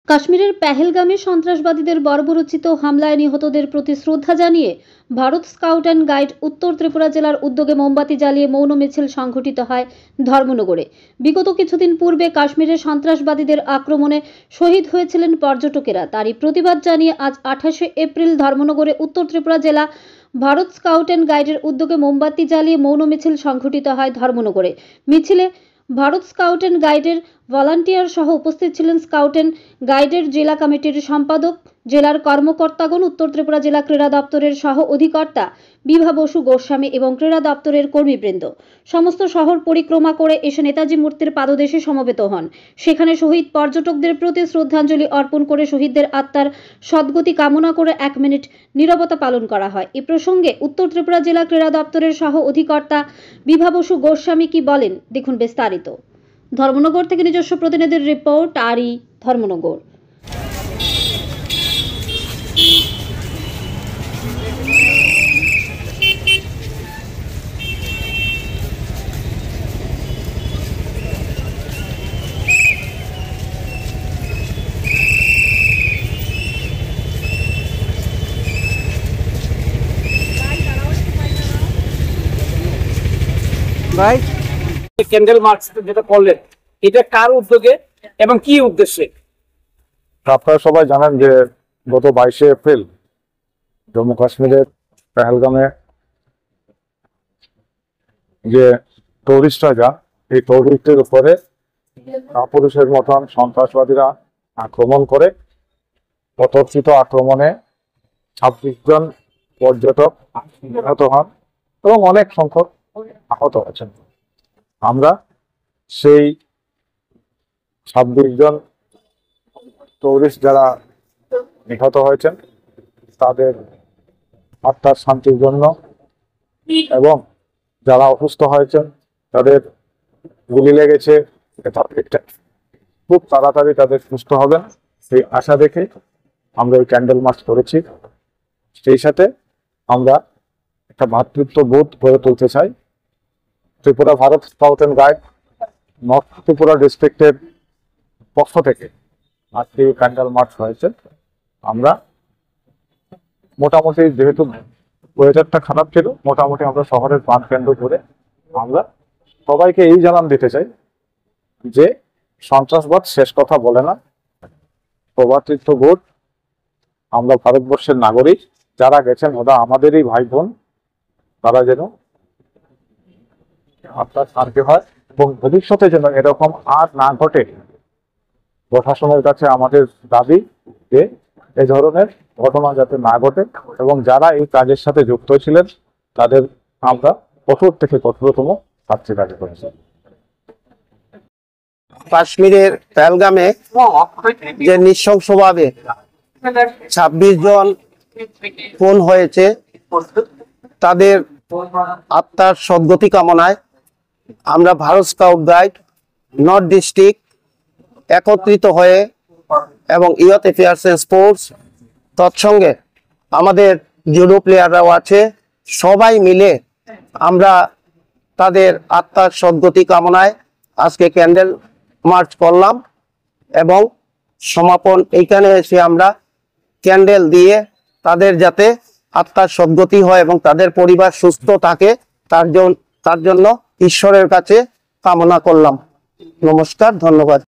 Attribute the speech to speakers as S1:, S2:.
S1: কাশ্মীরের পেহেলগামে সন্ত্রাসবাদীদের বর্বরোচিত হামলায় নিহতদের প্রতি শ্রদ্ধা জানিয়ে ভারত স্কাউট অ্যান্ড গাইড উত্তর ত্রিপুরা জেলার উদ্যোগে মোমবাতি জ্বালিয়ে মৌন মিছিল সংঘটিত হয় ধর্মনগরে। বিগত কিছুদিন পূর্বে কাশ্মীরের সন্ত্রাসবাদীদের আক্রমণে শহীদ হয়েছিলেন পর্যটকেরা। তারই প্রতিবাদ জানিয়ে আজ 28শে এপ্রিল ধর্মনগরে উত্তর ত্রিপুরা জেলা ভারত স্কাউট অ্যান্ড গাইডের উদ্যোগে মোমবাতি জ্বালিয়ে মৌন মিছিল সংঘটিত হয় ধর্মনগরে। মিছিলে ভারত স্কাউট অ্যান্ড গাইডের ভলান্টিয়ার সহ উপস্থিত ছিলেন স্কাউট অ্যান্ড গাইডের জেলা কমিটির সম্পাদক, জেলার কর্মকর্তাগণ, উত্তর ত্রিপুরা জেলা ক্রীড়া দপ্তরের সহ অধিকর্তা বিভা বসু গোস্বামী এবং ক্রীড়া দপ্তরের কর্মীবৃন্দ। সমস্ত শহর পরিক্রমা করে এসে নেতাজি মূর্তির পাদদেশে সমবেত হন। সেখানে শহীদ পর্যটকদের প্রতি শ্রদ্ধাঞ্জলি অর্পণ করে শহীদদের আত্মার সদ্গতি কামনা করে 1 মিনিট নীরবতা পালন করা হয়। এ প্রসঙ্গে উত্তর ত্রিপুরা জেলা ক্রীড়া দপ্তরের সহ অধিকর্তা বিভা বসু গোস্বামী কি বলেন দেখুন বিস্তারিত। ধর্মনগর থেকে নিজস্ব প্রতিনিধির রিপোর্ট, আরি ধর্মনগর।
S2: ভাই ক্যান্ডেল মার্চ যেটা করলেন, এটা কার উদ্যোগে এবং কি উদ্দেশ্যে?
S3: আপনারা সবাই জানেন যে গত 22শে এপ্রিল জম্মু কাশ্মীরের পেহেলগামে যে টুরিস্টরা যান, এই টুরিস্টের উপরে কাপুরুষের মতন সন্ত্রাসবাদীরা আক্রমণ করে। অতর্কিত আক্রমণে 26 জন পর্যটক নিহত হন এবং অনেক সংখ্যক আহত হয়েছেন। আমরা সেই 26 জন টুরিস্ট যারা নিহত হয়েছেন তাদের আত্মার শান্তির জন্য এবং যারা অসুস্থ হয়েছেন তাদের গুলি লেগেছে, খুব তাড়াতাড়ি তাদের সুস্থ হবেন সেই আশা দেখে আমরা এই ক্যান্ডেল মার্চ করেছি। সেই সাথে আমরা একটা ভ্রাতৃত্ববোধ গড়ে তুলতে চাই। Tripura Bharat scout and guide north Tripura ডিস্ট্রিক্টের পক্ষ থেকে আজকে ক্যান্ডেল মার্চ হয়েছে। আমরা মোটামুটি, যেহেতু ওয়েদারটা খারাপ ছিল, মোটামুটি আমরা শহরের প্রাণ কেন্দ্র করে আমরা সবাইকে এই জানান দিতে চাই যে সন্ত্রাসবাদ শেষ কথা বলে না। ভ্রাতৃত্ববোধ, আমরা ভারতবর্ষের নাগরিক, যারা গেছেন ওরা আমাদেরই ভাই বোন, তারা যেন আপনার শান্তি হয় এবং ভবিষ্যতে যেন এরকম আর না ঘটে। প্রশাসনের কাছে আমাদের দাবি যে এই ধরনের ঘটনা যাতে না ঘটে এবং যারা এই কাজের সাথে যুক্ত ছিলেন তাদের আমরা কঠোর থেকে কঠোরতম শাস্তি দাবি করেছি।
S4: কাশ্মীরের পেহেলগামে যে নৃশংসভাবে 26 জন খুন হয়েছে, তাদের আত্মার সদ্গতি কামনায় আমরা Bharat scout guide north district একত্রিত হয়ে এবং ইয়ুথ অ্যাফেয়ার্স এন্ড স্পোর্টস, তৎসঙ্গে আমাদের জুডো প্লেয়াররাও আছে, সবাই মিলে আমরা তাদের আত্মার সদ্গতি কামনায় আজকে ক্যান্ডেল মার্চ করলাম এবং সমাপন এইখানে এসে আমরা ক্যান্ডেল দিয়ে তাদের যাতে আত্মার সদ্গতি হয় এবং তাদের পরিবার সুস্থ থাকে তার জন্য ঈশ্বরের কাছে কামনা করলাম। নমস্কার, ধন্যবাদ।